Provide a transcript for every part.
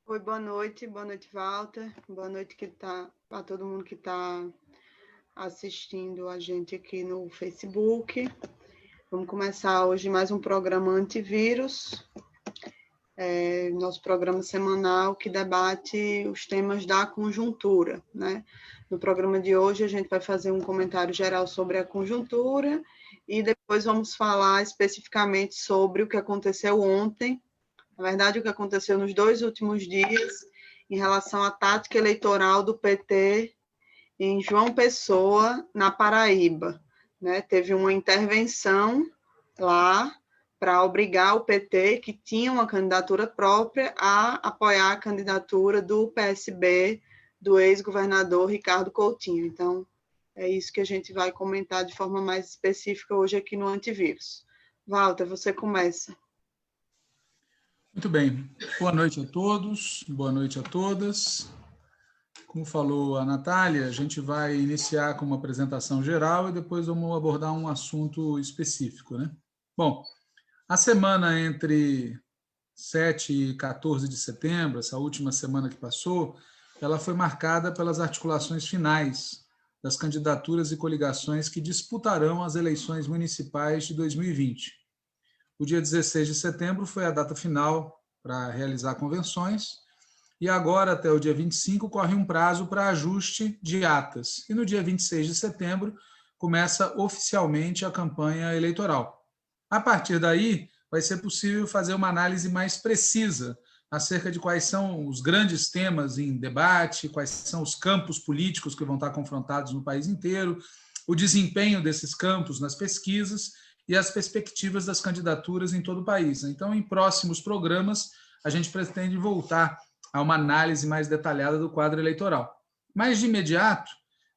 Oi, boa noite, Walter, boa noite a todo mundo que está assistindo a gente aqui no Facebook. Vamos começar hoje mais um programa antivírus, nosso programa semanal que debate os temas da conjuntura, né? No programa de hoje a gente vai fazer um comentário geral sobre a conjuntura e depois vamos falar especificamente sobre o que aconteceu ontem. Na verdade, o que aconteceu nos 2 últimos dias em relação à tática eleitoral do PT em João Pessoa, na Paraíba. Né? Teve uma intervenção lá para obrigar o PT, que tinha uma candidatura própria, a apoiar a candidatura do PSB, do ex-governador Ricardo Coutinho. Então, é isso que a gente vai comentar de forma mais específica hoje aqui no Antivírus. Walter, você começa. Muito bem. Boa noite a todos, boa noite a todas. Como falou a Natália, a gente vai iniciar com uma apresentação geral e depois vamos abordar um assunto específico, né? Bom, a semana entre 7 e 14 de setembro, essa última semana que passou, ela foi marcada pelas articulações finais das candidaturas e coligações que disputarão as eleições municipais de 2020. O dia 16 de setembro foi a data final para realizar convenções, e agora, até o dia 25, corre um prazo para ajuste de atas. E no dia 26 de setembro, começa oficialmente a campanha eleitoral. A partir daí, vai ser possível fazer uma análise mais precisa acerca de quais são os grandes temas em debate, quais são os campos políticos que vão estar confrontados no país inteiro, o desempenho desses campos nas pesquisas e as perspectivas das candidaturas em todo o país. Então, em próximos programas, a gente pretende voltar a uma análise mais detalhada do quadro eleitoral. Mas, de imediato,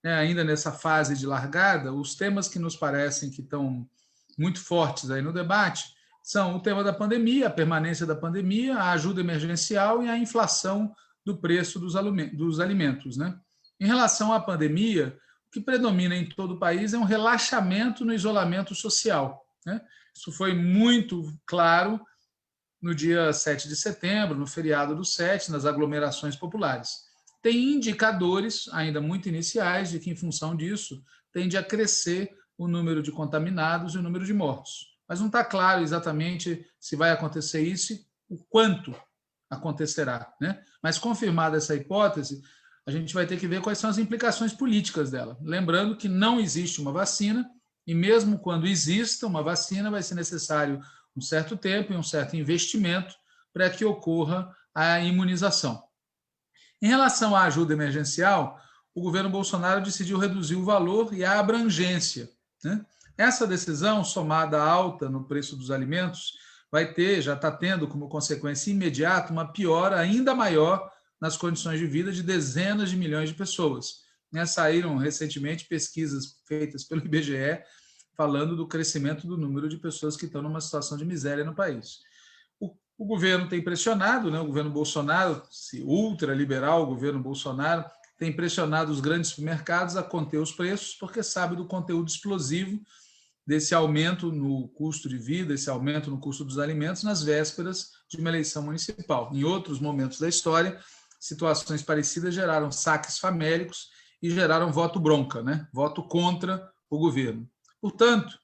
ainda nessa fase de largada, os temas que nos parecem que estão muito fortes aí no debate são o tema da pandemia, a permanência da pandemia, a ajuda emergencial e a inflação do preço dos alimentos. Né? Em relação à pandemia, o que predomina em todo o país é um relaxamento no isolamento social. Né? Isso foi muito claro no dia 7 de setembro, no feriado do 7, nas aglomerações populares. Tem indicadores, ainda muito iniciais, de que, em função disso, tende a crescer o número de contaminados e o número de mortos. Mas não está claro exatamente se vai acontecer isso e o quanto acontecerá. Né? Mas, confirmada essa hipótese, a gente vai ter que ver quais são as implicações políticas dela. Lembrando que não existe uma vacina, e mesmo quando exista uma vacina, vai ser necessário um certo tempo e um certo investimento para que ocorra a imunização. Em relação à ajuda emergencial, o governo Bolsonaro decidiu reduzir o valor e a abrangência. Né? Essa decisão, somada à alta no preço dos alimentos, já está tendo como consequência imediata uma piora ainda maior nas condições de vida de dezenas de milhões de pessoas. Saíram recentemente pesquisas feitas pelo IBGE falando do crescimento do número de pessoas que estão numa situação de miséria no país. O governo tem pressionado, né? O governo Bolsonaro, esse ultraliberal, o governo Bolsonaro, tem pressionado os grandes supermercados a conter os preços, porque sabe do conteúdo explosivo desse aumento no custo de vida, esse aumento no custo dos alimentos nas vésperas de uma eleição municipal. Em outros momentos da história, situações parecidas geraram saques famélicos e geraram voto bronca, né? Voto contra o governo. Portanto,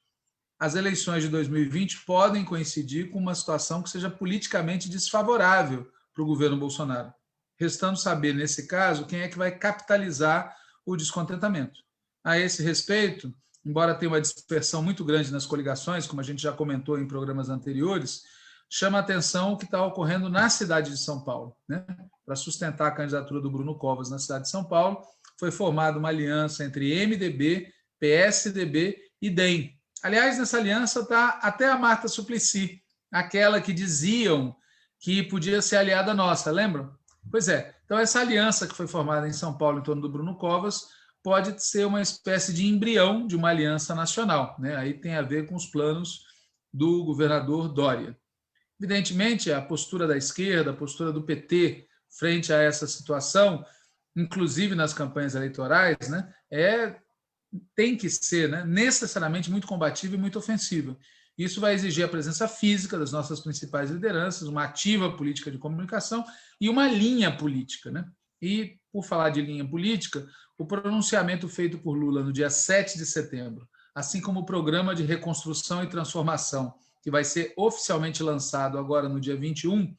as eleições de 2020 podem coincidir com uma situação que seja politicamente desfavorável para o governo Bolsonaro. Restando saber, nesse caso, quem é que vai capitalizar o descontentamento. A esse respeito, embora tenha uma dispersão muito grande nas coligações, como a gente já comentou em programas anteriores, chama a atenção o que está ocorrendo na cidade de São Paulo. Né? Para sustentar a candidatura do Bruno Covas na cidade de São Paulo, foi formada uma aliança entre MDB, PSDB e DEM. Aliás, nessa aliança está até a Marta Suplicy, aquela que diziam que podia ser aliada nossa, lembram? Pois é, então essa aliança que foi formada em São Paulo em torno do Bruno Covas pode ser uma espécie de embrião de uma aliança nacional. Né? Aí tem a ver com os planos do governador Dória. Evidentemente, a postura da esquerda, a postura do PT frente a essa situação, inclusive nas campanhas eleitorais, né, tem que ser, né, necessariamente muito combativa e muito ofensiva. Isso vai exigir a presença física das nossas principais lideranças, uma ativa política de comunicação e uma linha política, né? E, por falar de linha política, o pronunciamento feito por Lula no dia 7 de setembro, assim como o programa de reconstrução e transformação, que vai ser oficialmente lançado agora no dia 21,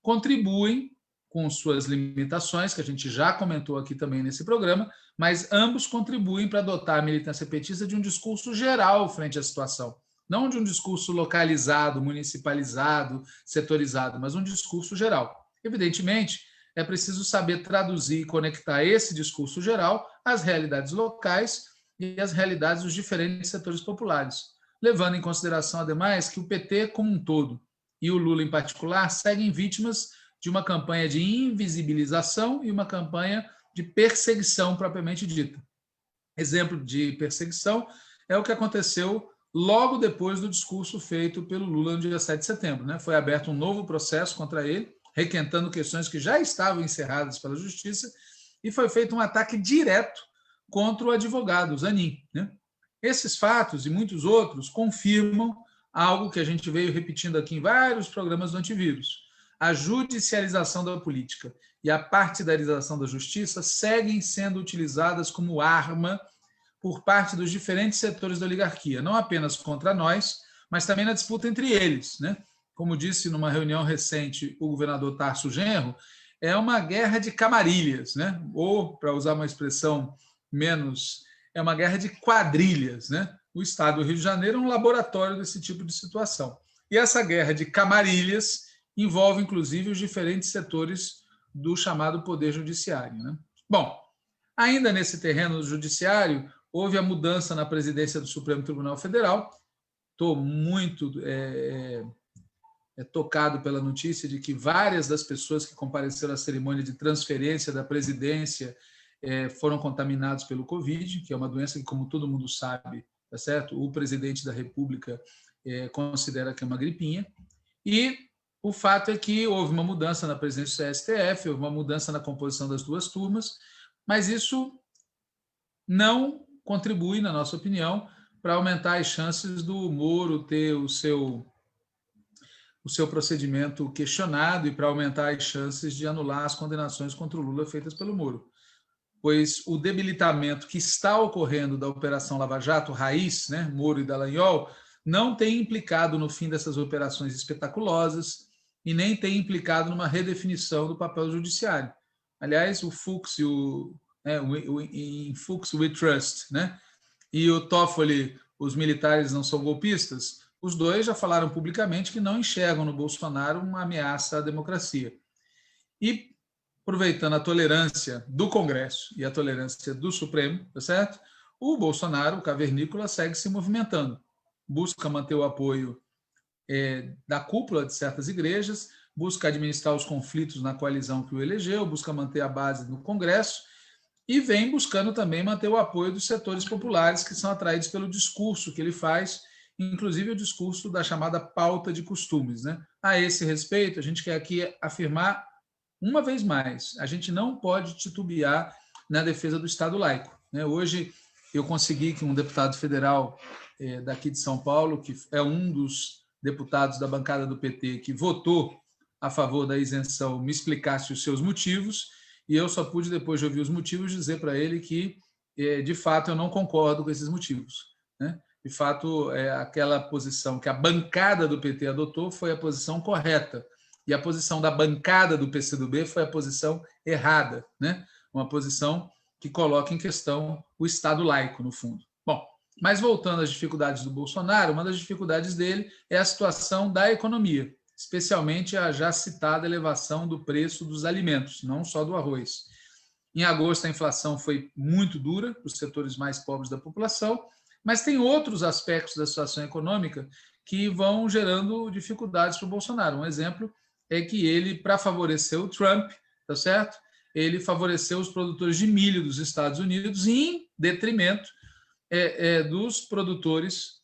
contribuem com suas limitações, que a gente já comentou aqui também nesse programa, mas ambos contribuem para dotar a militância petista de um discurso geral frente à situação. Não de um discurso localizado, municipalizado, setorizado, mas um discurso geral. Evidentemente, é preciso saber traduzir e conectar esse discurso geral às realidades locais e às realidades dos diferentes setores populares, levando em consideração, ademais, que o PT como um todo e o Lula em particular seguem vítimas de uma campanha de invisibilização e uma campanha de perseguição propriamente dita. Exemplo de perseguição é o que aconteceu logo depois do discurso feito pelo Lula no dia 7 de setembro. Né? Foi aberto um novo processo contra ele, requentando questões que já estavam encerradas pela Justiça, e foi feito um ataque direto contra o advogado, o Zanin. Né? Esses fatos e muitos outros confirmam algo que a gente veio repetindo aqui em vários programas do antivírus. A judicialização da política e a partidarização da justiça seguem sendo utilizadas como arma por parte dos diferentes setores da oligarquia, não apenas contra nós, mas também na disputa entre eles. Né? Como disse numa reunião recente o governador Tarso Genro, é uma guerra de camarilhas, né? Ou, para usar uma expressão menos, é uma guerra de quadrilhas. Né? O Estado do Rio de Janeiro é um laboratório desse tipo de situação. E essa guerra de camarilhas envolve, inclusive, os diferentes setores do chamado Poder Judiciário. Né? Bom, ainda nesse terreno do judiciário, houve a mudança na presidência do Supremo Tribunal Federal. Estou muito tocado pela notícia de que várias das pessoas que compareceram à cerimônia de transferência da presidência foram contaminados pelo Covid, que é uma doença que, como todo mundo sabe, tá certo? O presidente da República considera que é uma gripinha. E o fato é que houve uma mudança na presidência do STF, houve uma mudança na composição das duas turmas, mas isso não contribui, na nossa opinião, para aumentar as chances do Moro ter o seu procedimento questionado e para aumentar as chances de anular as condenações contra o Lula feitas pelo Moro. Pois o debilitamento que está ocorrendo da Operação Lava Jato, raiz, né, Moro e Dallagnol, não tem implicado no fim dessas operações espetaculosas e nem tem implicado numa redefinição do papel do judiciário. Aliás, o Fux e em Fux We Trust, né? E o Toffoli, os militares não são golpistas, os dois já falaram publicamente que não enxergam no Bolsonaro uma ameaça à democracia. E, aproveitando a tolerância do Congresso e a tolerância do Supremo, tá certo? O Bolsonaro, o cavernícola, segue se movimentando, busca manter o apoio da cúpula de certas igrejas, busca administrar os conflitos na coalizão que o elegeu, busca manter a base no Congresso e vem buscando também manter o apoio dos setores populares que são atraídos pelo discurso que ele faz, inclusive o discurso da chamada pauta de costumes. Né? A esse respeito, a gente quer aqui afirmar uma vez mais, a gente não pode titubear na defesa do Estado laico. Né? Hoje eu consegui que um deputado federal daqui de São Paulo, que é um dos deputados da bancada do PT que votou a favor da isenção, me explicasse os seus motivos, e eu só pude, depois de ouvir os motivos, dizer para ele que, de fato, eu não concordo com esses motivos. Né? De fato, aquela posição que a bancada do PT adotou foi a posição correta, e a posição da bancada do PCdoB foi a posição errada, né? Uma posição que coloca em questão o Estado laico, no fundo. Bom, mas voltando às dificuldades do Bolsonaro, uma das dificuldades dele é a situação da economia, especialmente a já citada elevação do preço dos alimentos, não só do arroz. Em agosto, a inflação foi muito dura para os setores mais pobres da população, mas tem outros aspectos da situação econômica que vão gerando dificuldades para o Bolsonaro. Um exemplo é que ele, para favorecer o Trump, tá certo? Ele favoreceu os produtores de milho dos Estados Unidos em detrimento dos produtores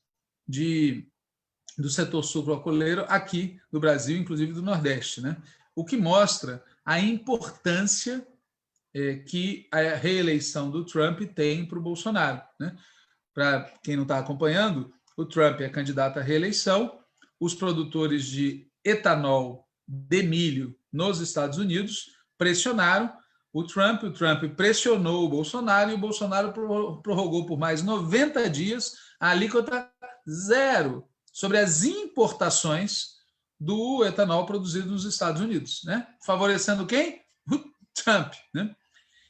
do setor sucroalcooleiro aqui do Brasil, inclusive do Nordeste, né? O que mostra a importância que a reeleição do Trump tem para o Bolsonaro. Né? Para quem não está acompanhando, o Trump é candidato à reeleição, os produtores de etanol de milho nos Estados Unidos pressionaram o Trump pressionou o Bolsonaro e o Bolsonaro prorrogou por mais 90 dias a alíquota zero sobre as importações do etanol produzido nos Estados Unidos, né? Favorecendo quem? O Trump, né?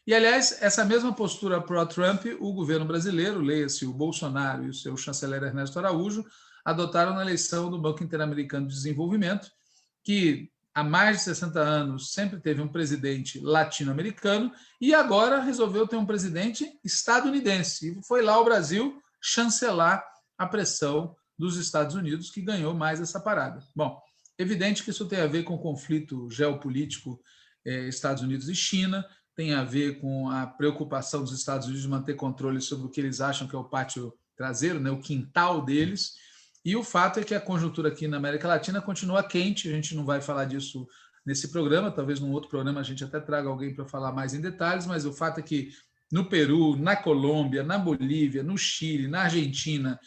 E, aliás, essa mesma postura pró-Trump, o governo brasileiro, leia-se o Bolsonaro e o seu chanceler Ernesto Araújo, adotaram na eleição do Banco Interamericano de Desenvolvimento, que há mais de 60 anos sempre teve um presidente latino-americano e agora resolveu ter um presidente estadunidense. E foi lá o Brasil chancelar a pressão dos Estados Unidos, que ganhou mais essa parada. Bom, evidente que isso tem a ver com o conflito geopolítico Estados Unidos e China, tem a ver com a preocupação dos Estados Unidos de manter controle sobre o que eles acham que é o pátio traseiro, né, o quintal deles. E o fato é que a conjuntura aqui na América Latina continua quente, a gente não vai falar disso nesse programa, talvez num outro programa a gente até traga alguém para falar mais em detalhes, mas o fato é que no Peru, na Colômbia, na Bolívia, no Chile, na Argentina,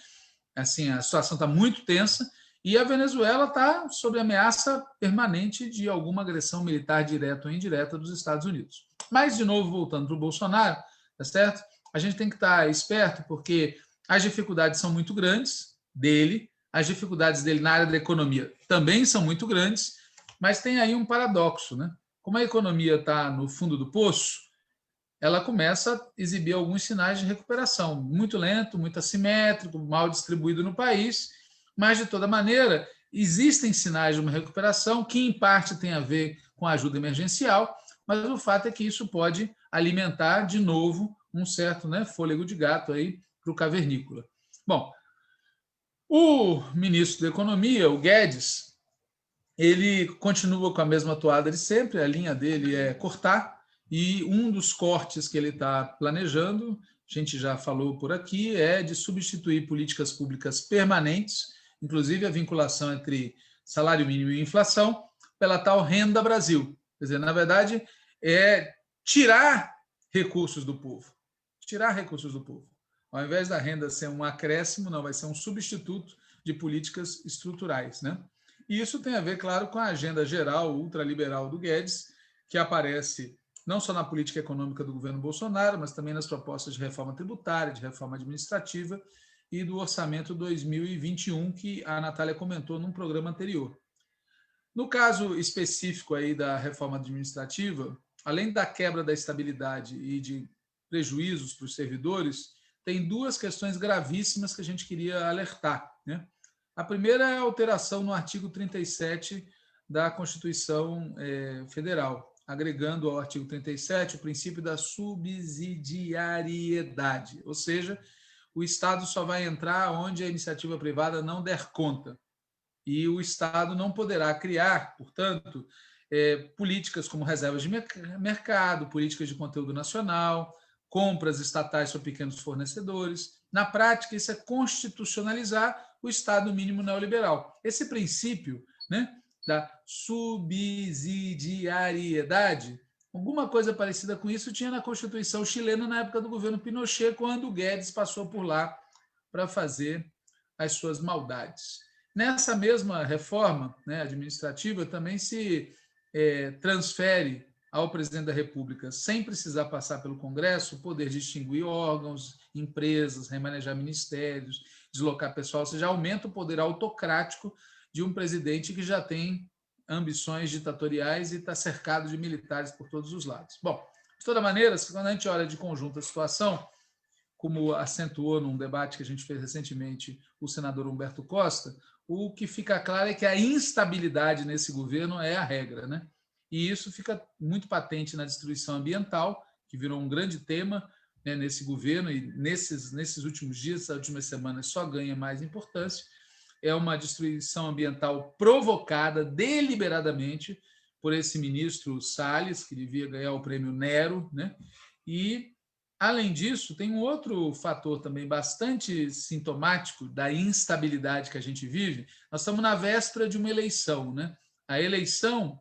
assim, a situação está muito tensa e a Venezuela está sob ameaça permanente de alguma agressão militar direta ou indireta dos Estados Unidos. Mas, de novo, voltando para o Bolsonaro, tá certo? A gente tem que estar esperto porque as dificuldades são muito grandes dele, as dificuldades dele na área da economia também são muito grandes, mas tem aí um paradoxo, né? Como a economia está no fundo do poço, ela começa a exibir alguns sinais de recuperação, muito lento, muito assimétrico, mal distribuído no país, mas, de toda maneira, existem sinais de uma recuperação que, em parte, tem a ver com a ajuda emergencial, mas o fato é que isso pode alimentar, de novo, um certo, né, fôlego de gato aí para o cavernícola. Bom, o ministro da Economia, o Guedes, ele continua com a mesma toada de sempre, a linha dele é cortar, e um dos cortes que ele está planejando, a gente já falou por aqui, é de substituir políticas públicas permanentes, inclusive a vinculação entre salário mínimo e inflação, pela tal Renda Brasil. Quer dizer, na verdade, é tirar recursos do povo. Tirar recursos do povo. Ao invés da renda ser um acréscimo, não, vai ser um substituto de políticas estruturais, né? E isso tem a ver, claro, com a agenda geral ultraliberal do Guedes, que aparece não só na política econômica do governo Bolsonaro, mas também nas propostas de reforma tributária, de reforma administrativa e do orçamento 2021, que a Natália comentou num programa anterior. No caso específico aí da reforma administrativa, além da quebra da estabilidade e de prejuízos para os servidores, tem duas questões gravíssimas que a gente queria alertar, né? A primeira é a alteração no artigo 37 da Constituição Federal, agregando ao artigo 37 o princípio da subsidiariedade, ou seja, o Estado só vai entrar onde a iniciativa privada não der conta. E o Estado não poderá criar, portanto, políticas como reservas de mercado, políticas de conteúdo nacional, compras estatais para pequenos fornecedores. Na prática, isso é constitucionalizar o Estado mínimo neoliberal. Esse princípio, né, da subsidiariedade, alguma coisa parecida com isso tinha na Constituição chilena na época do governo Pinochet, quando o Guedes passou por lá para fazer as suas maldades. Nessa mesma reforma, né, administrativa, também se transfere ao presidente da República, sem precisar passar pelo Congresso, o poder de extinguir órgãos, empresas, remanejar ministérios, deslocar pessoal, ou seja, aumenta o poder autocrático de um presidente que já tem ambições ditatoriais e está cercado de militares por todos os lados. Bom, de toda maneira, quando a gente olha de conjunto a situação, como acentuou num debate que a gente fez recentemente o senador Humberto Costa, o que fica claro é que a instabilidade nesse governo é a regra, né? E isso fica muito patente na destruição ambiental, que virou um grande tema, né, nesse governo, e nesses últimos dias, essas últimas semanas, só ganha mais importância. É uma destruição ambiental provocada deliberadamente por esse ministro Salles, que devia ganhar o prêmio Nero, né? E, além disso, tem um outro fator também bastante sintomático da instabilidade que a gente vive. Nós estamos na véspera de uma eleição, né? A eleição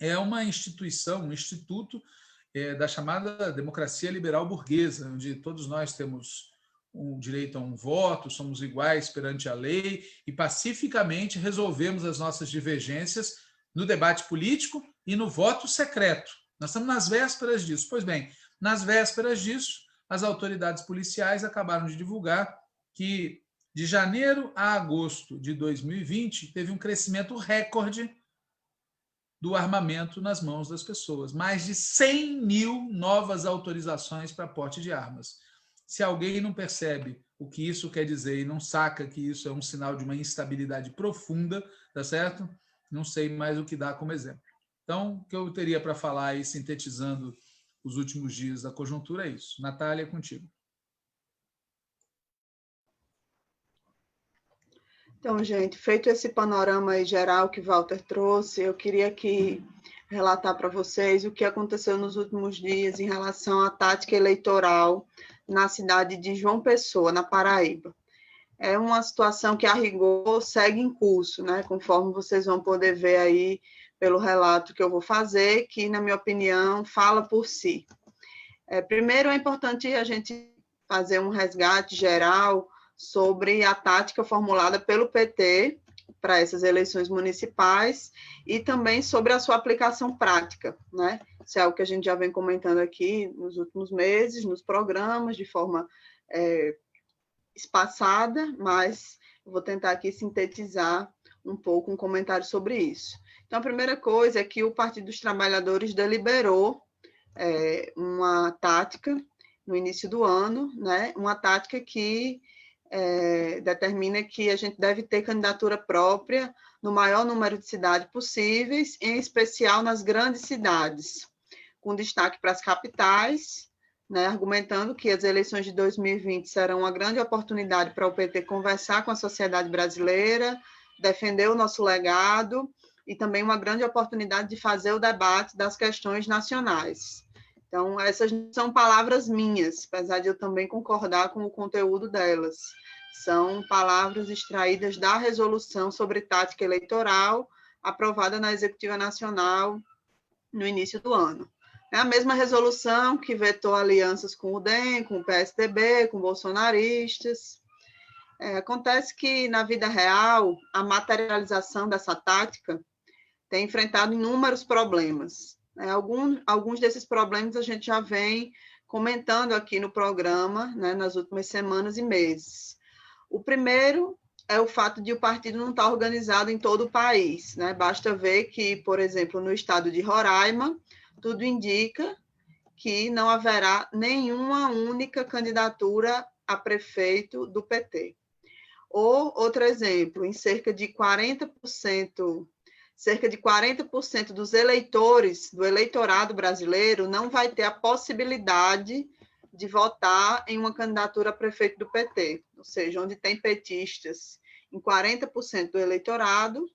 é uma instituição, um instituto da chamada democracia liberal burguesa, onde todos nós temos o direito a um voto, somos iguais perante a lei e pacificamente resolvemos as nossas divergências no debate político e no voto secreto. Nós estamos nas vésperas disso. Pois bem, nas vésperas disso, as autoridades policiais acabaram de divulgar que de janeiro a agosto de 2020 teve um crescimento recorde do armamento nas mãos das pessoas. Mais de 100 mil novas autorizações para porte de armas. Se alguém não percebe o que isso quer dizer e não saca que isso é um sinal de uma instabilidade profunda, tá certo? Não sei mais o que dá como exemplo. Então, o que eu teria para falar aí, sintetizando os últimos dias da conjuntura, é isso. Natália, contigo. Então, gente, feito esse panorama aí geral que Walter trouxe, eu queria aqui relatar para vocês o que aconteceu nos últimos dias em relação à tática eleitoral na cidade de João Pessoa, na Paraíba. É uma situação que, a rigor, segue em curso, né? Conforme vocês vão poder ver aí pelo relato que eu vou fazer, que, na minha opinião, fala por si. Primeiro, é importante a gente fazer um resgate geral sobre a tática formulada pelo PT para essas eleições municipais e também sobre a sua aplicação prática, né? Isso é algo que a gente já vem comentando aqui nos últimos meses, nos programas, de forma espaçada, mas eu vou tentar aqui sintetizar um pouco um comentário sobre isso. Então, a primeira coisa é que o Partido dos Trabalhadores deliberou uma tática no início do ano, né? Uma tática que determina que a gente deve ter candidatura própria no maior número de cidades possíveis, em especial nas grandes cidades, com destaque para as capitais, né, argumentando que as eleições de 2020 serão uma grande oportunidade para o PT conversar com a sociedade brasileira, defender o nosso legado e também uma grande oportunidade de fazer o debate das questões nacionais. Então, essas são palavras minhas, apesar de eu também concordar com o conteúdo delas. São palavras extraídas da resolução sobre tática eleitoral aprovada na Executiva Nacional no início do ano. É a mesma resolução que vetou alianças com o DEM, com o PSDB, com bolsonaristas. Acontece que, na vida real, a materialização dessa tática tem enfrentado inúmeros problemas. Alguns desses problemas a gente já vem comentando aqui no programa, né, nas últimas semanas e meses. O primeiro é o fato de o partido não estar organizado em todo o país, né? Basta ver que, por exemplo, no estado de Roraima, tudo indica que não haverá nenhuma única candidatura a prefeito do PT. Ou, outro exemplo, em cerca de 40% dos eleitores, do eleitorado brasileiro, não vai ter a possibilidade de votar em uma candidatura a prefeito do PT, ou seja, onde tem petistas em 40% do eleitorado,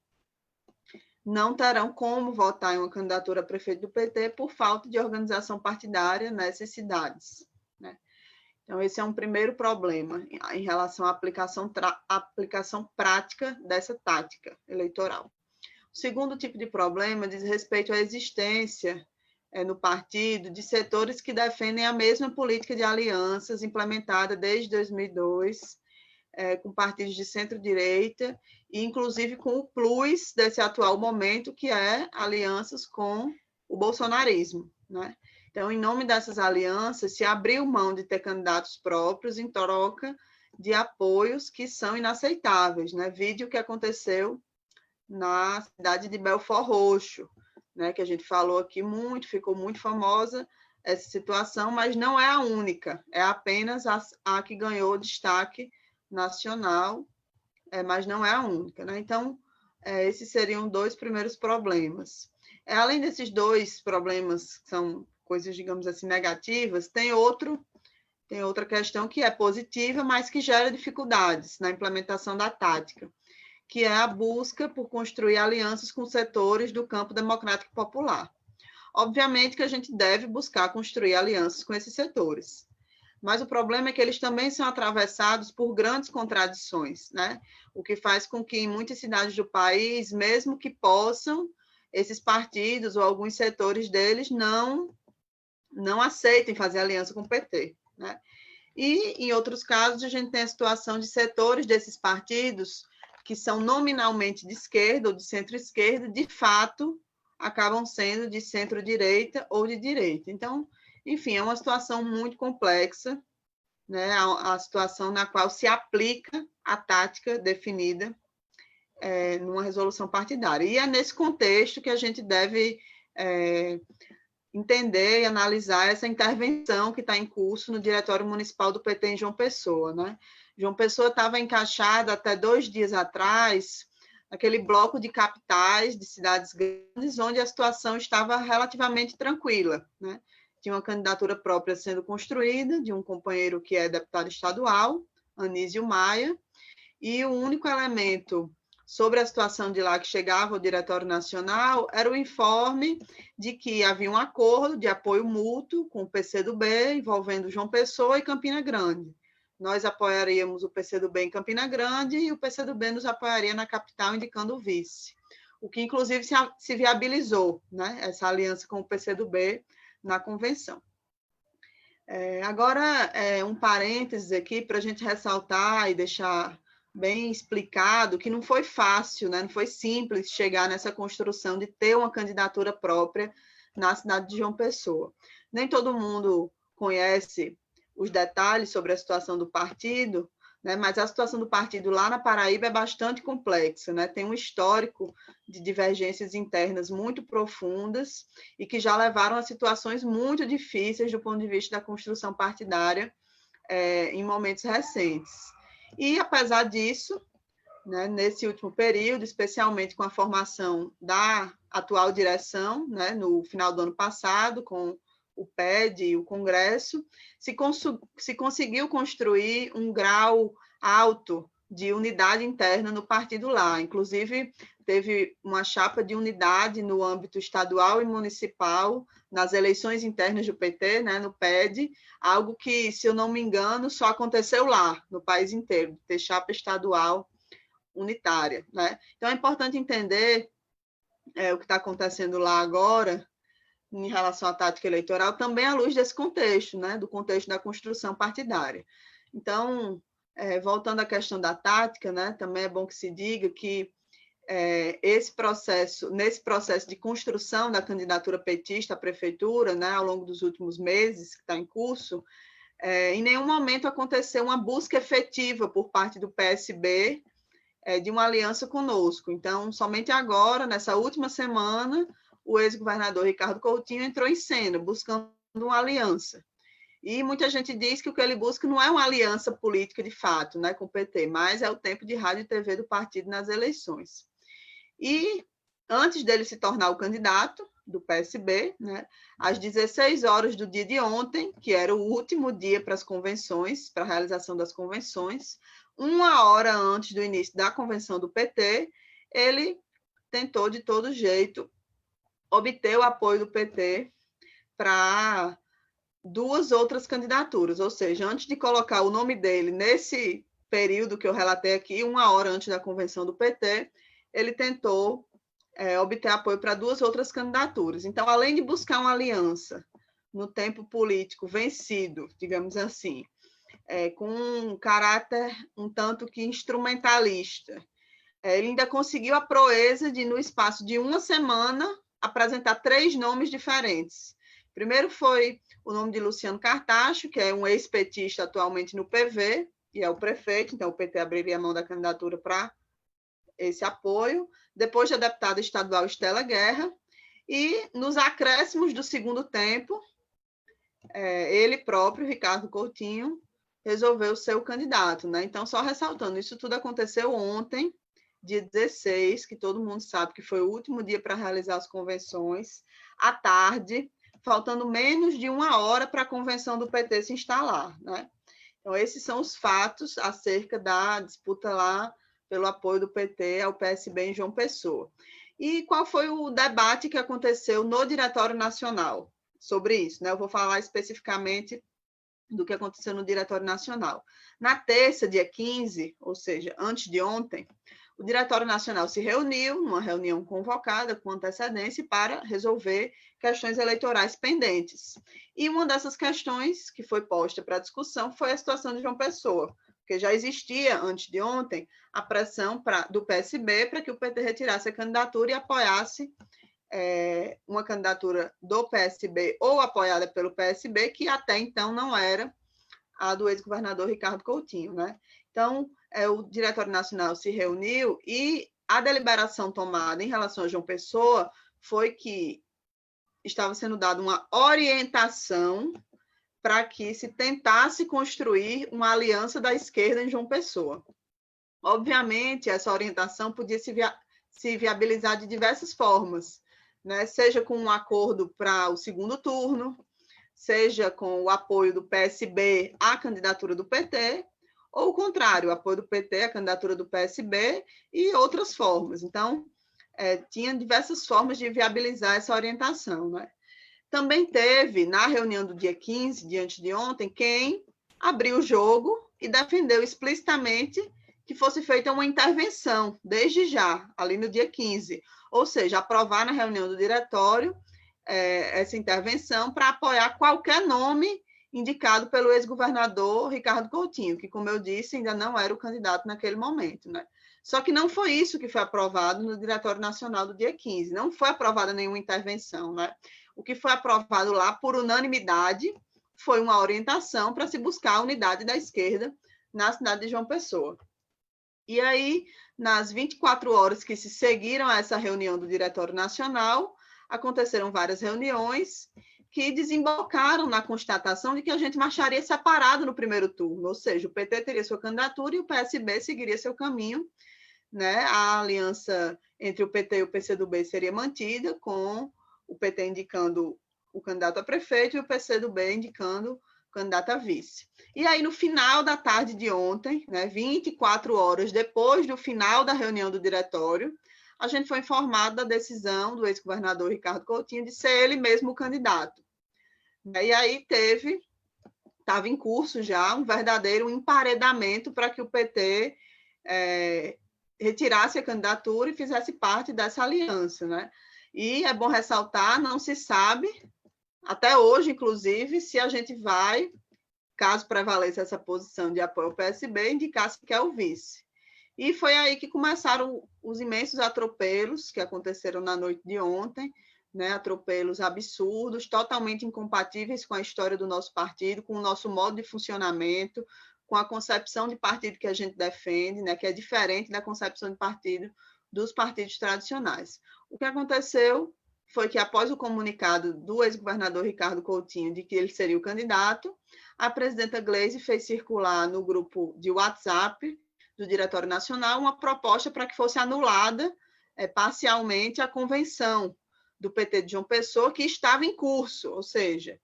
não terão como votar em uma candidatura a prefeito do PT por falta de organização partidária nessas cidades, né? Então, esse é um primeiro problema em relação à aplicação prática dessa tática eleitoral. O segundo tipo de problema diz respeito à existência no partido de setores que defendem a mesma política de alianças implementada desde 2002, com partidos de centro-direita, e inclusive com o plus desse atual momento, que é alianças com o bolsonarismo, né? Então, em nome dessas alianças, se abriu mão de ter candidatos próprios em troca de apoios que são inaceitáveis, né? Vide o que aconteceu na cidade de Belford Roxo, né? Que a gente falou aqui muito, ficou muito famosa essa situação, mas não é a única, é apenas a que ganhou destaque nacional, mas não é a única, né? Então, esses seriam dois primeiros problemas. Além desses dois problemas, que são coisas, digamos assim, negativas, tem outra questão que é positiva, mas que gera dificuldades na implementação da tática, que é a busca por construir alianças com setores do campo democrático popular. Obviamente que a gente deve buscar construir alianças com esses setores, mas o problema é que eles também são atravessados por grandes contradições, né? O que faz com que em muitas cidades do país, mesmo que possam, esses partidos ou alguns setores deles não aceitem fazer aliança com o PT, né? E, em outros casos, a gente tem a situação de setores desses partidos que são nominalmente de esquerda ou de centro-esquerda, de fato, acabam sendo de centro-direita ou de direita. Então, enfim, é uma situação muito complexa, né? A situação na qual se aplica a tática definida numa resolução partidária. E é nesse contexto que a gente deve entender e analisar essa intervenção que está em curso no Diretório Municipal do PT em João Pessoa, né? João Pessoa estava encaixada até 2 dias atrás naquele bloco de capitais de cidades grandes, onde a situação estava relativamente tranquila, né? Tinha uma candidatura própria sendo construída, de um companheiro que é deputado estadual, Anísio Maia, e o único elemento sobre a situação de lá que chegava ao Diretório Nacional era o informe de que havia um acordo de apoio mútuo com o PCdoB, envolvendo João Pessoa e Campina Grande. Nós apoiaríamos o PCdoB em Campina Grande e o PCdoB nos apoiaria na capital, indicando o vice. O que, inclusive, se viabilizou, né, essa aliança com o PCdoB na convenção. Agora, um parênteses aqui para a gente ressaltar e deixar bem explicado que não foi fácil, né? Não foi simples chegar nessa construção de ter uma candidatura própria na cidade de João Pessoa. Nem todo mundo conhece os detalhes sobre a situação do partido, né? Mas a situação do partido lá na Paraíba é bastante complexa, né? Tem um histórico de divergências internas muito profundas e que já levaram a situações muito difíceis do ponto de vista da construção partidária em momentos recentes. E, apesar disso, né, nesse último período, especialmente com a formação da atual direção, né, no final do ano passado, com o PED e o Congresso, se conseguiu construir um grau alto de unidade interna no partido lá. Inclusive, teve uma chapa de unidade no âmbito estadual e municipal, nas eleições internas do PT, né, no PED, algo que, se eu não me engano, só aconteceu lá, no país inteiro, ter chapa estadual unitária, né? Então, é importante entender o que está acontecendo lá agora, em relação à tática eleitoral, também à luz desse contexto, né, do contexto da construção partidária. Então, voltando à questão da tática, né, também é bom que se diga que nesse processo de construção da candidatura petista à prefeitura, né, ao longo dos últimos meses, que está em curso, em nenhum momento aconteceu uma busca efetiva por parte do PSB de uma aliança conosco. Então, somente agora, nessa última semana, o ex-governador Ricardo Coutinho entrou em cena, buscando uma aliança. E muita gente diz que o que ele busca não é uma aliança política de fato, né, com o PT, mas é o tempo de rádio e TV do partido nas eleições. E antes dele se tornar o candidato do PSB, né, às 16 horas do dia de ontem, que era o último dia para as convenções, para a realização das convenções, 1 hora antes do início da convenção do PT, ele tentou de todo jeito obter o apoio do PT para 2 outras candidaturas, ou seja, antes de colocar o nome dele nesse período que eu relatei aqui, 1 hora antes da convenção do PT, ele tentou obter apoio para 2 outras candidaturas. Então, além de buscar uma aliança no tempo político vencido, digamos assim, com um caráter um tanto que instrumentalista, ele ainda conseguiu a proeza de, no espaço de 1 semana, apresentar 3 nomes diferentes. Primeiro foi o nome de Luciano Cartacho, que é um ex-petista atualmente no PV, e é o prefeito, então o PT abriria a mão da candidatura para esse apoio. Depois a deputada estadual Estela Guerra, e nos acréscimos do segundo tempo, ele próprio, Ricardo Coutinho, resolveu ser o candidato, né? Então, só ressaltando, isso tudo aconteceu ontem, dia 16, que todo mundo sabe que foi o último dia para realizar as convenções, à tarde, faltando menos de 1 hora para a convenção do PT se instalar, né? Então, esses são os fatos acerca da disputa lá pelo apoio do PT ao PSB em João Pessoa. E qual foi o debate que aconteceu no Diretório Nacional sobre isso, né? Eu vou falar especificamente do que aconteceu no Diretório Nacional. Na terça, dia 15, ou seja, antes de ontem, o Diretório Nacional se reuniu numa reunião convocada com antecedência para resolver questões eleitorais pendentes. E uma dessas questões que foi posta para discussão foi a situação de João Pessoa, porque já existia, antes de ontem, a pressão do PSB para que o PT retirasse a candidatura e apoiasse uma candidatura do PSB ou apoiada pelo PSB, que até então não era a do ex-governador Ricardo Coutinho, né? Então, o Diretório Nacional se reuniu e a deliberação tomada em relação a João Pessoa foi que estava sendo dada uma orientação para que se tentasse construir uma aliança da esquerda em João Pessoa. Obviamente, essa orientação podia se viabilizar de diversas formas, né? Seja com um acordo para o segundo turno, seja com o apoio do PSB à candidatura do PT, ou o contrário, o apoio do PT à candidatura do PSB e outras formas. Então, tinha diversas formas de viabilizar essa orientação, né? Também teve, na reunião do dia 15, diante de ontem, quem abriu o jogo e defendeu explicitamente que fosse feita uma intervenção, desde já, ali no dia 15, ou seja, aprovar na reunião do diretório essa intervenção para apoiar qualquer nome indicado pelo ex-governador Ricardo Coutinho, que, como eu disse, ainda não era o candidato naquele momento, né? Só que não foi isso que foi aprovado no Diretório Nacional do dia 15, não foi aprovada nenhuma intervenção, né? O que foi aprovado lá, por unanimidade, foi uma orientação para se buscar a unidade da esquerda na cidade de João Pessoa. E aí, nas 24 horas que se seguiram a essa reunião do Diretório Nacional, aconteceram várias reuniões que desembocaram na constatação de que a gente marcharia separado no primeiro turno, ou seja, o PT teria sua candidatura e o PSB seguiria seu caminho, né? A aliança entre o PT e o PCdoB seria mantida, com o PT indicando o candidato a prefeito e o PCdoB indicando o candidato a vice. E aí, no final da tarde de ontem, né, 24 horas depois do final da reunião do diretório, a gente foi informado da decisão do ex-governador Ricardo Coutinho de ser ele mesmo o candidato. E aí estava em curso já um verdadeiro emparedamento para que o PT retirasse a candidatura e fizesse parte dessa aliança, né? E é bom ressaltar, não se sabe, até hoje, inclusive, se a gente vai, caso prevaleça essa posição de apoio ao PSB, indicar se quer o vice. E foi aí que começaram os imensos atropelos que aconteceram na noite de ontem, né? Atropelos absurdos, totalmente incompatíveis com a história do nosso partido, com o nosso modo de funcionamento, com a concepção de partido que a gente defende, né? Que é diferente da concepção de partido dos partidos tradicionais. O que aconteceu foi que, após o comunicado do ex-governador Ricardo Coutinho de que ele seria o candidato, a presidenta Gleisi fez circular no grupo de WhatsApp do Diretório Nacional uma proposta para que fosse anulada parcialmente a convenção do PT de João Pessoa, que estava em curso, ou seja,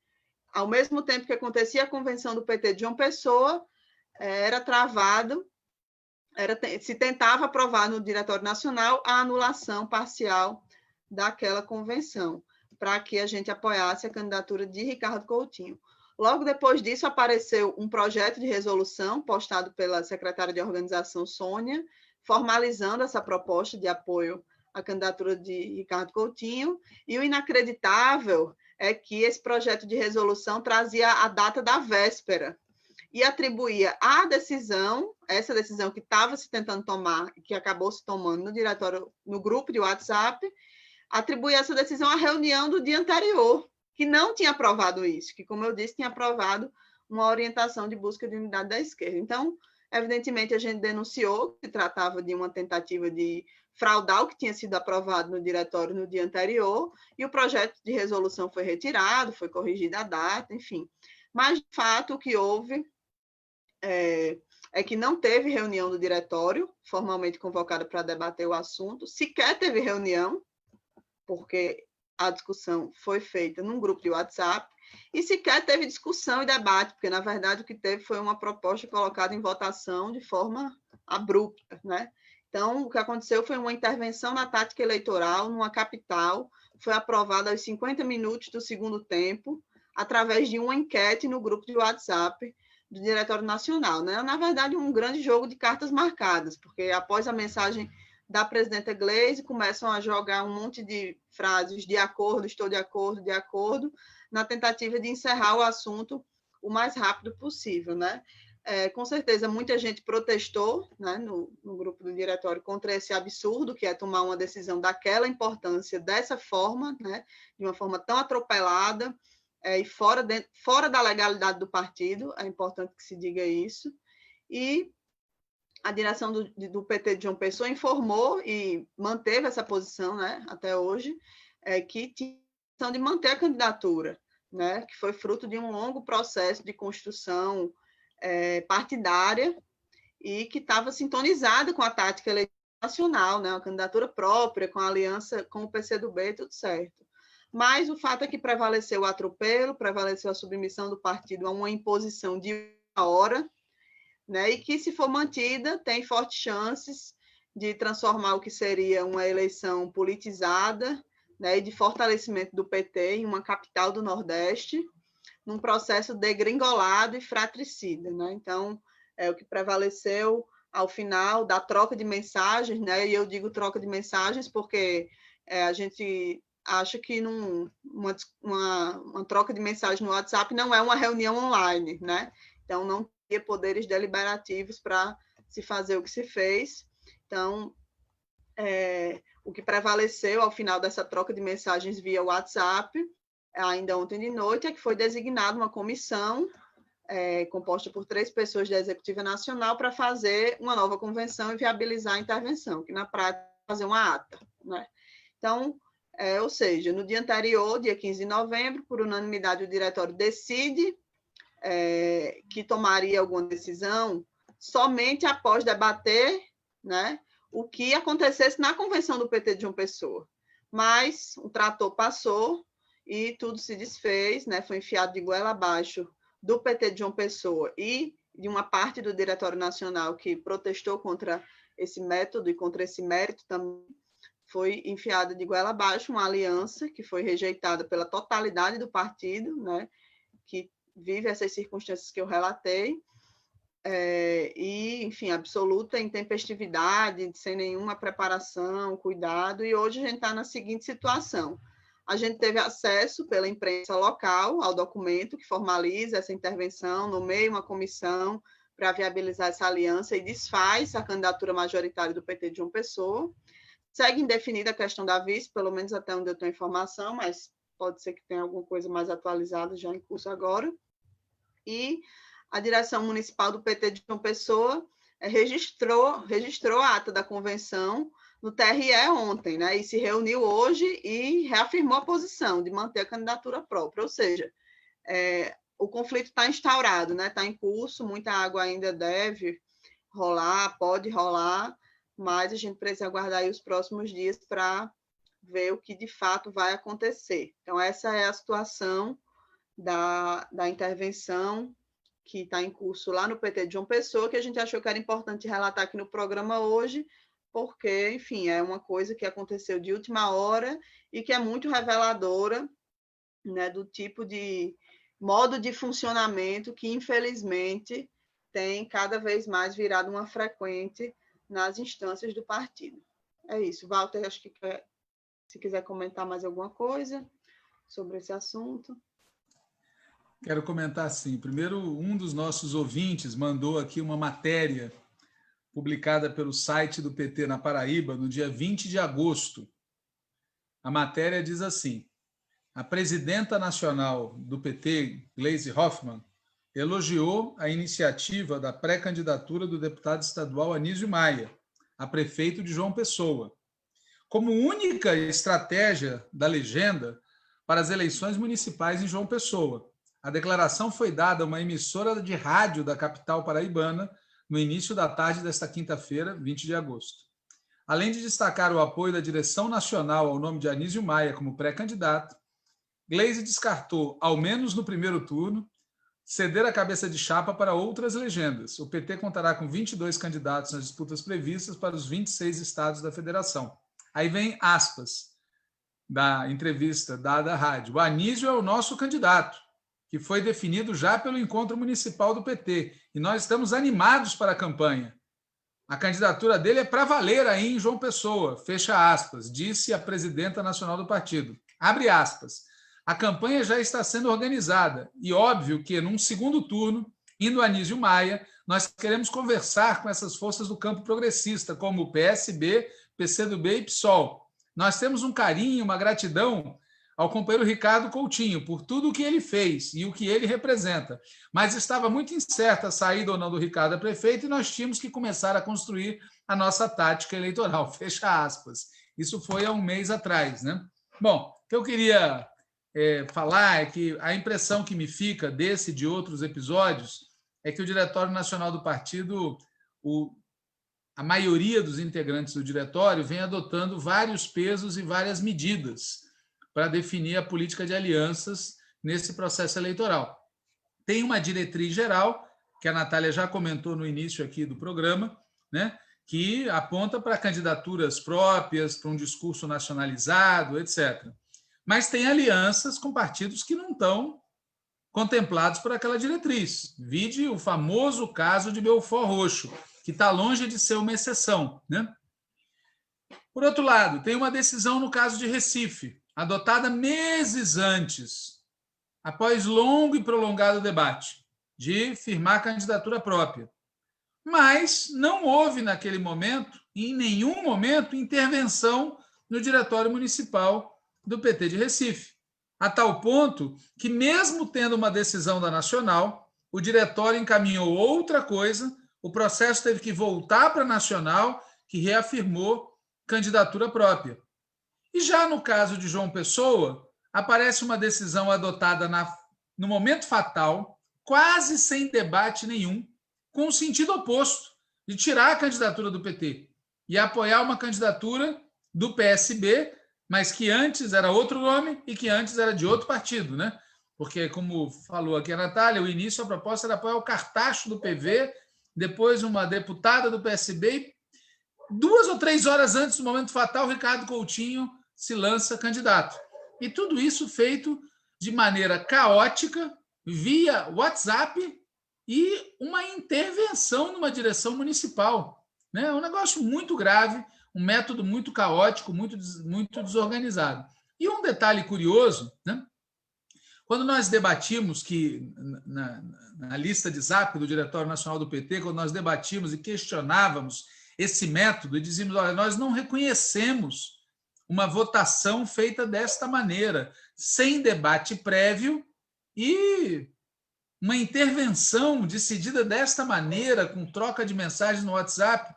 ao mesmo tempo que acontecia a convenção do PT de João Pessoa, se tentava aprovar no Diretório Nacional a anulação parcial daquela convenção, para que a gente apoiasse a candidatura de Ricardo Coutinho. Logo depois disso, apareceu um projeto de resolução postado pela secretária de organização, Sônia, formalizando essa proposta de apoio à candidatura de Ricardo Coutinho, e o inacreditável é que esse projeto de resolução trazia a data da véspera e atribuía a decisão, essa decisão que estava se tentando tomar, que acabou se tomando no diretório, no grupo de WhatsApp, atribuía essa decisão à reunião do dia anterior, que não tinha aprovado isso, que, como eu disse, tinha aprovado uma orientação de busca de unidade da esquerda. Então, evidentemente, a gente denunciou que se tratava de uma tentativa de fraudar o que tinha sido aprovado no diretório no dia anterior, e o projeto de resolução foi retirado, foi corrigida a data, enfim. Mas, de fato, o que houve é que não teve reunião do diretório, formalmente convocada para debater o assunto, sequer teve reunião, porque a discussão foi feita num grupo de WhatsApp, e sequer teve discussão e debate, porque, na verdade, o que teve foi uma proposta colocada em votação de forma abrupta, né? Então, o que aconteceu foi uma intervenção na tática eleitoral, numa capital, foi aprovada aos 50 minutos do segundo tempo, através de uma enquete no grupo de WhatsApp do Diretório Nacional, né? Na verdade, um grande jogo de cartas marcadas, porque após a mensagem da presidenta Gleisi, começam a jogar um monte de frases de acordo, estou de acordo, na tentativa de encerrar o assunto o mais rápido possível, né? Com certeza, muita gente protestou, né, no grupo do diretório contra esse absurdo, que é tomar uma decisão daquela importância, dessa forma, né, de uma forma tão atropelada, e fora da legalidade do partido, é importante que se diga isso. E a direção do PT de João Pessoa informou e manteve essa posição, né, até hoje, que tinha a intenção de manter a candidatura, né, que foi fruto de um longo processo de construção partidária e que estava sintonizada com a tática eleitoral nacional, né, uma candidatura própria, com a aliança com o PCdoB, tudo certo. Mas o fato é que prevaleceu o atropelo, prevaleceu a submissão do partido a uma imposição de uma hora, né, e que, se for mantida, tem fortes chances de transformar o que seria uma eleição politizada, né, e de fortalecimento do PT em uma capital do Nordeste, num processo degringolado e fratricida, né? Então, o que prevaleceu ao final da troca de mensagens, né? E eu digo troca de mensagens porque a gente acha que uma troca de mensagens no WhatsApp não é uma reunião online, né? Então, não tinha poderes deliberativos para se fazer o que se fez. Então, o que prevaleceu ao final dessa troca de mensagens via WhatsApp, ainda ontem de noite, é que foi designada uma comissão composta por 3 pessoas da Executiva Nacional para fazer uma nova convenção e viabilizar a intervenção, que na prática é fazer uma ata, né? Então, ou seja, no dia anterior, dia 15 de novembro, por unanimidade, o diretório decide que tomaria alguma decisão somente após debater, né, o que acontecesse na convenção do PT de João Pessoa. Mas o trator passou e tudo se desfez, né, foi enfiado de goela abaixo do PT de João Pessoa e de uma parte do Diretório Nacional que protestou contra esse método e contra esse mérito também. Foi enfiada de goela abaixo uma aliança que foi rejeitada pela totalidade do partido, né, que vive essas circunstâncias que eu relatei, e, enfim, absoluta intempestividade, sem nenhuma preparação, cuidado, e hoje a gente está na seguinte situação. A gente teve acesso pela imprensa local ao documento que formaliza essa intervenção, nomeia uma comissão para viabilizar essa aliança e desfaz a candidatura majoritária do PT de João Pessoa. Segue indefinida a questão da vice, pelo menos até onde eu tenho informação, mas pode ser que tenha alguma coisa mais atualizada já em curso agora. E a direção municipal do PT de João Pessoa registrou a ata da convenção no TRE ontem, né? E se reuniu hoje e reafirmou a posição de manter a candidatura própria. Ou seja, o conflito está instaurado, né? Está em curso, muita água ainda deve rolar, pode rolar, mas a gente precisa aguardar aí os próximos dias para ver o que de fato vai acontecer. Então, essa é a situação da intervenção que está em curso lá no PT de João Pessoa, que a gente achou que era importante relatar aqui no programa hoje, porque, enfim, é uma coisa que aconteceu de última hora e que é muito reveladora, né, do tipo de modo de funcionamento que, infelizmente, tem cada vez mais virado uma frequente nas instâncias do partido. É isso. Walter, acho que se quiser comentar mais alguma coisa sobre esse assunto. Quero comentar assim. Primeiro, um dos nossos ouvintes mandou aqui uma matéria publicada pelo site do PT na Paraíba no dia 20 de agosto. A matéria diz assim: a presidenta nacional do PT, Gleisi Hoffmann, elogiou a iniciativa da pré-candidatura do deputado estadual Anísio Maia, a prefeito de João Pessoa, como única estratégia da legenda para as eleições municipais em João Pessoa. A declaração foi dada a uma emissora de rádio da capital paraibana no início da tarde desta quinta-feira, 20 de agosto. Além de destacar o apoio da direção nacional ao nome de Anísio Maia como pré-candidato, Gleisi descartou, ao menos no primeiro turno, ceder a cabeça de chapa para outras legendas. O PT contará com 22 candidatos nas disputas previstas para os 26 estados da federação. Aí vem aspas da entrevista dada à rádio. O Anísio é o nosso candidato, que foi definido já pelo encontro municipal do PT, e nós estamos animados para a campanha. A candidatura dele é para valer aí em João Pessoa, fecha aspas, disse a presidenta nacional do partido. Abre aspas. A campanha já está sendo organizada e óbvio que, num segundo turno, indo Anísio Maia, nós queremos conversar com essas forças do campo progressista, como o PSB, PCdoB e PSOL. Nós temos um carinho, uma gratidão ao companheiro Ricardo Coutinho por tudo o que ele fez e o que ele representa. Mas estava muito incerta a saída ou não do Ricardo a prefeito e nós tínhamos que começar a construir a nossa tática eleitoral, fecha aspas. Isso foi há um mês atrás, né? Bom, o que eu queria falar é que a impressão que me fica desse e de outros episódios é que o Diretório Nacional do Partido, a maioria dos integrantes do diretório vem adotando vários pesos e várias medidas para definir a política de alianças nesse processo eleitoral. Tem uma diretriz geral, que a Natália já comentou no início aqui do programa, né, que aponta para candidaturas próprias, para um discurso nacionalizado, etc. Mas tem alianças com partidos que não estão contemplados por aquela diretriz. Vide o famoso caso de Belford Roxo, que está longe de ser uma exceção, né? Por outro lado, tem uma decisão no caso de Recife, adotada meses antes, após longo e prolongado debate, de firmar candidatura própria. Mas não houve, naquele momento, em nenhum momento, intervenção no Diretório Municipal do PT de Recife, a tal ponto que, mesmo tendo uma decisão da Nacional, o Diretório encaminhou outra coisa, o processo teve que voltar para a Nacional, que reafirmou candidatura própria. E já no caso de João Pessoa, aparece uma decisão adotada no momento fatal, quase sem debate nenhum, com o sentido oposto, de tirar a candidatura do PT e apoiar uma candidatura do PSB, mas que antes era outro nome e que antes era de outro partido, né? Porque, como falou aqui a Natália, o início, a proposta era apoiar o Cartacho do PV, depois uma deputada do PSB, e 2 ou 3 horas antes do momento fatal, o Ricardo Coutinho se lança candidato. E tudo isso feito de maneira caótica, via WhatsApp e uma intervenção numa direção municipal. Né? Um negócio muito grave, um método muito caótico, muito desorganizado. E um detalhe curioso, né? Quando nós debatimos que, na lista de zap do Diretório Nacional do PT, quando nós debatimos e questionávamos esse método, e dizíamos, olha, nós não reconhecemos uma votação feita desta maneira, sem debate prévio e uma intervenção decidida desta maneira, com troca de mensagens no WhatsApp.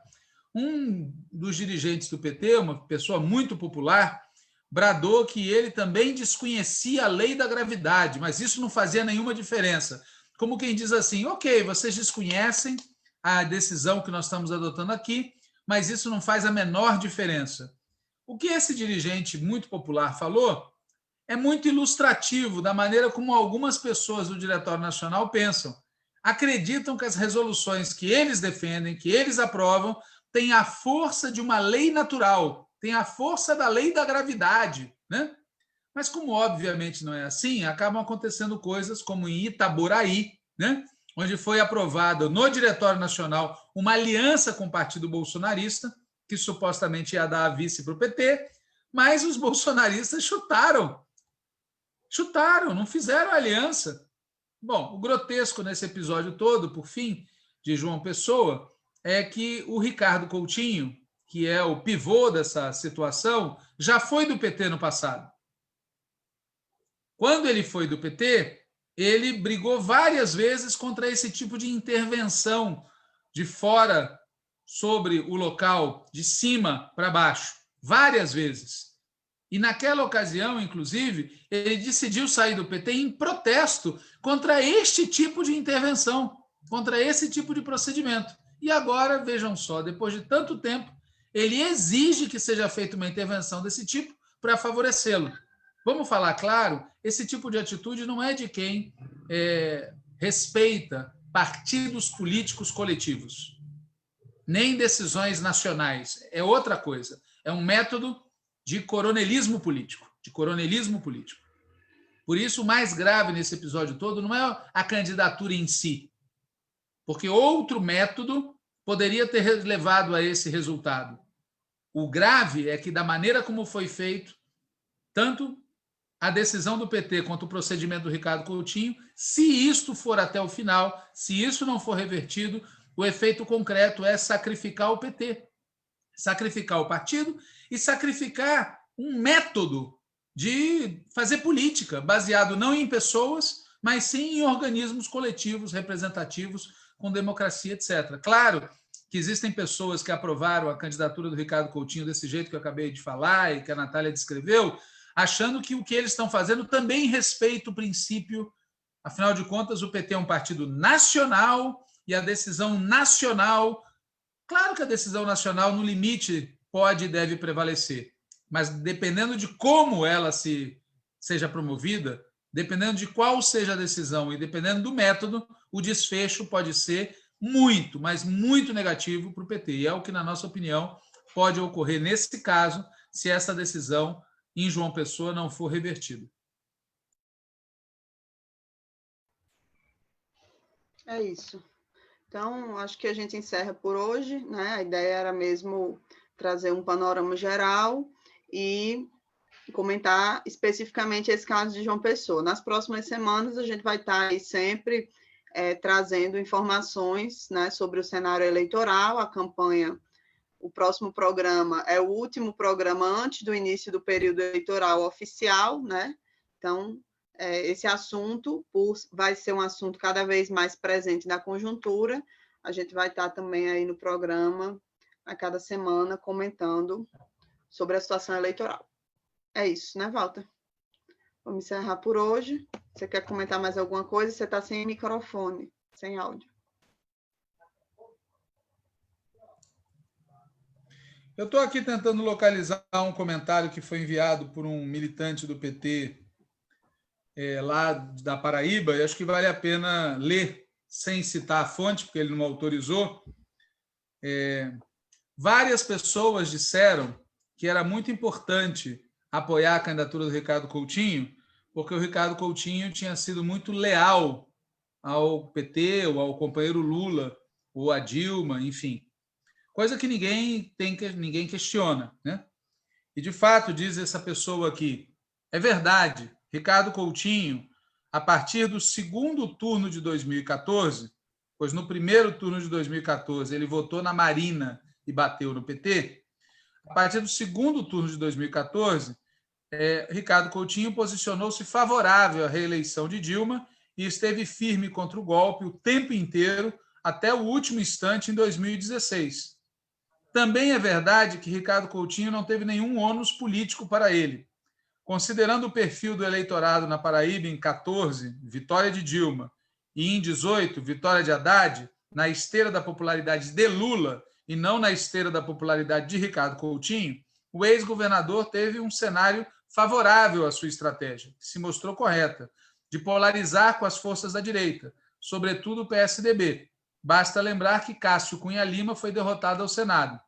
Um dos dirigentes do PT, uma pessoa muito popular, bradou que ele também desconhecia a lei da gravidade, mas isso não fazia nenhuma diferença. Como quem diz assim, ok, vocês desconhecem a decisão que nós estamos adotando aqui, mas isso não faz a menor diferença. O que esse dirigente muito popular falou é muito ilustrativo da maneira como algumas pessoas do Diretório Nacional pensam. Acreditam que as resoluções que eles defendem, que eles aprovam, têm a força de uma lei natural, têm a força da lei da gravidade, né? Mas como obviamente não é assim, acabam acontecendo coisas como em Itaboraí, né? Onde foi aprovada no Diretório Nacional uma aliança com o Partido Bolsonarista, que supostamente ia dar a vice para o PT, mas os bolsonaristas chutaram, não fizeram aliança. Bom, o grotesco nesse episódio todo, por fim, de João Pessoa, é que o Ricardo Coutinho, que é o pivô dessa situação, já foi do PT no passado. Quando ele foi do PT, ele brigou várias vezes contra esse tipo de intervenção de fora sobre o local, de cima para baixo, várias vezes. E naquela ocasião, inclusive, ele decidiu sair do PT em protesto contra este tipo de intervenção, contra esse tipo de procedimento. E agora, vejam só, depois de tanto tempo, ele exige que seja feita uma intervenção desse tipo para favorecê-lo. Vamos falar claro, esse tipo de atitude não é de quem respeita partidos políticos coletivos, nem decisões nacionais. É outra coisa. É um método de coronelismo político. Por isso, o mais grave nesse episódio todo não é a candidatura em si, porque outro método poderia ter levado a esse resultado. O grave é que, da maneira como foi feito, tanto a decisão do PT quanto o procedimento do Ricardo Coutinho, se isto for até o final, se isso não for revertido, o efeito concreto é sacrificar o PT, sacrificar o partido e sacrificar um método de fazer política, baseado não em pessoas, mas sim em organismos coletivos, representativos, com democracia, etc. Claro que existem pessoas que aprovaram a candidatura do Ricardo Coutinho desse jeito que eu acabei de falar e que a Natália descreveu, achando que o que eles estão fazendo também respeita o princípio. Afinal de contas, o PT é um partido nacional e a decisão nacional, claro que a decisão nacional, no limite, pode e deve prevalecer, mas dependendo de como ela seja promovida, dependendo de qual seja a decisão e dependendo do método, o desfecho pode ser muito, mas muito negativo para o PT. E é o que, na nossa opinião, pode ocorrer nesse caso, se essa decisão em João Pessoa não for revertida. É isso. Então, acho que a gente encerra por hoje, né? A ideia era mesmo trazer um panorama geral e comentar especificamente esse caso de João Pessoa. Nas próximas semanas, a gente vai estar aí sempre trazendo informações, né, sobre o cenário eleitoral, a campanha. O próximo programa é o último programa antes do início do período eleitoral oficial, né? Então, esse assunto vai ser um assunto cada vez mais presente na conjuntura. A gente vai estar também aí no programa, a cada semana, comentando sobre a situação eleitoral. É isso, né, Walter? Vamos encerrar por hoje. Você quer comentar mais alguma coisa? Você está sem microfone, sem áudio. Eu estou aqui tentando localizar um comentário que foi enviado por um militante do PT lá da Paraíba, e acho que vale a pena ler, sem citar a fonte, porque ele não autorizou. Várias pessoas disseram que era muito importante apoiar a candidatura do Ricardo Coutinho, porque o Ricardo Coutinho tinha sido muito leal ao PT, ou ao companheiro Lula, ou a Dilma, enfim. Coisa que ninguém questiona, né? E, de fato, diz essa pessoa aqui, é verdade, Ricardo Coutinho, a partir do segundo turno de 2014, pois no primeiro turno de 2014 ele votou na Marina e bateu no PT, a partir do segundo turno de 2014, Ricardo Coutinho posicionou-se favorável à reeleição de Dilma e esteve firme contra o golpe o tempo inteiro, até o último instante, em 2016. Também é verdade que Ricardo Coutinho não teve nenhum ônus político para ele. Considerando o perfil do eleitorado na Paraíba em 14, vitória de Dilma, e em 18, vitória de Haddad, na esteira da popularidade de Lula e não na esteira da popularidade de Ricardo Coutinho, o ex-governador teve um cenário favorável à sua estratégia, que se mostrou correta, de polarizar com as forças da direita, sobretudo o PSDB. Basta lembrar que Cássio Cunha Lima foi derrotado ao Senado.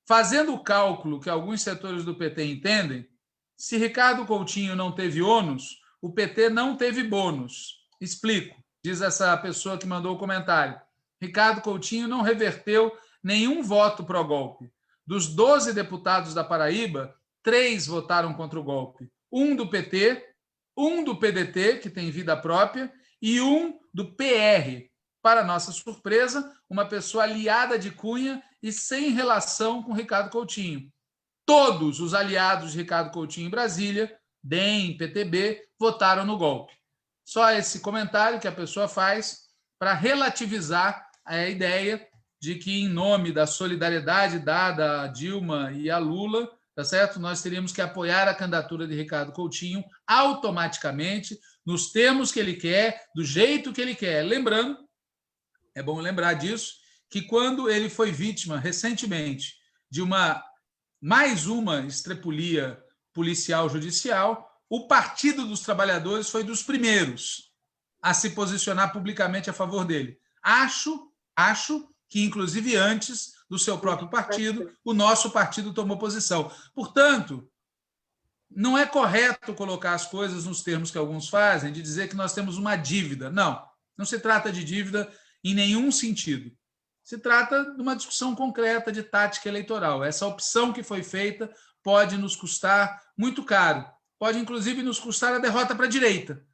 Fazendo o cálculo que alguns setores do PT entendem, se Ricardo Coutinho não teve ônus, o PT não teve bônus. Explico, diz essa pessoa que mandou o comentário. Ricardo Coutinho não reverteu nenhum voto pró-golpe. Dos 12 deputados da Paraíba, 3 votaram contra o golpe. 1 do PT, 1 do PDT, que tem vida própria, e 1 do PR. Para nossa surpresa, uma pessoa aliada de Cunha e sem relação com Ricardo Coutinho. Todos os aliados de Ricardo Coutinho em Brasília, DEM, PTB, votaram no golpe. Só esse comentário que a pessoa faz para relativizar a ideia de que, em nome da solidariedade dada a Dilma e a Lula, tá certo? Nós teríamos que apoiar a candidatura de Ricardo Coutinho automaticamente, nos termos que ele quer, do jeito que ele quer. Lembrando, é bom lembrar disso, que quando ele foi vítima, recentemente, de mais uma estrepulia policial judicial, o Partido dos Trabalhadores foi dos primeiros a se posicionar publicamente a favor dele. Acho que, inclusive, antes do seu próprio partido, o nosso partido tomou posição. Portanto, não é correto colocar as coisas nos termos que alguns fazem, de dizer que nós temos uma dívida. Não se trata de dívida em nenhum sentido. Se trata de uma discussão concreta de tática eleitoral. Essa opção que foi feita pode nos custar muito caro. Pode, inclusive, nos custar a derrota para a direita.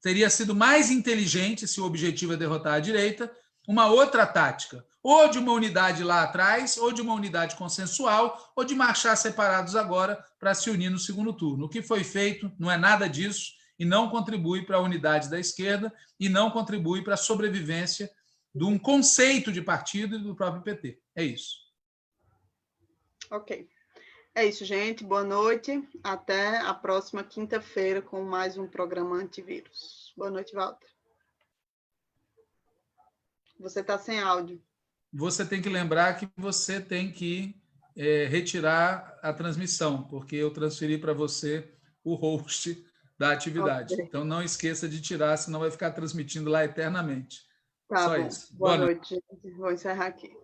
Teria sido mais inteligente, se o objetivo é derrotar a direita, uma outra tática, ou de uma unidade lá atrás, ou de uma unidade consensual, ou de marchar separados agora para se unir no segundo turno. O que foi feito não é nada disso e não contribui para a unidade da esquerda e não contribui para a sobrevivência de um conceito de partido e do próprio PT. É isso. Ok. É isso, gente. Boa noite. Até a próxima quinta-feira com mais um programa antivírus. Boa noite, Walter. Você está sem áudio. Você tem que lembrar que você tem que retirar a transmissão, porque eu transferi para você o host da atividade. Okay. Então, não esqueça de tirar, senão vai ficar transmitindo lá eternamente. Tá Só bom. Isso. Boa noite, gente. Vou encerrar aqui.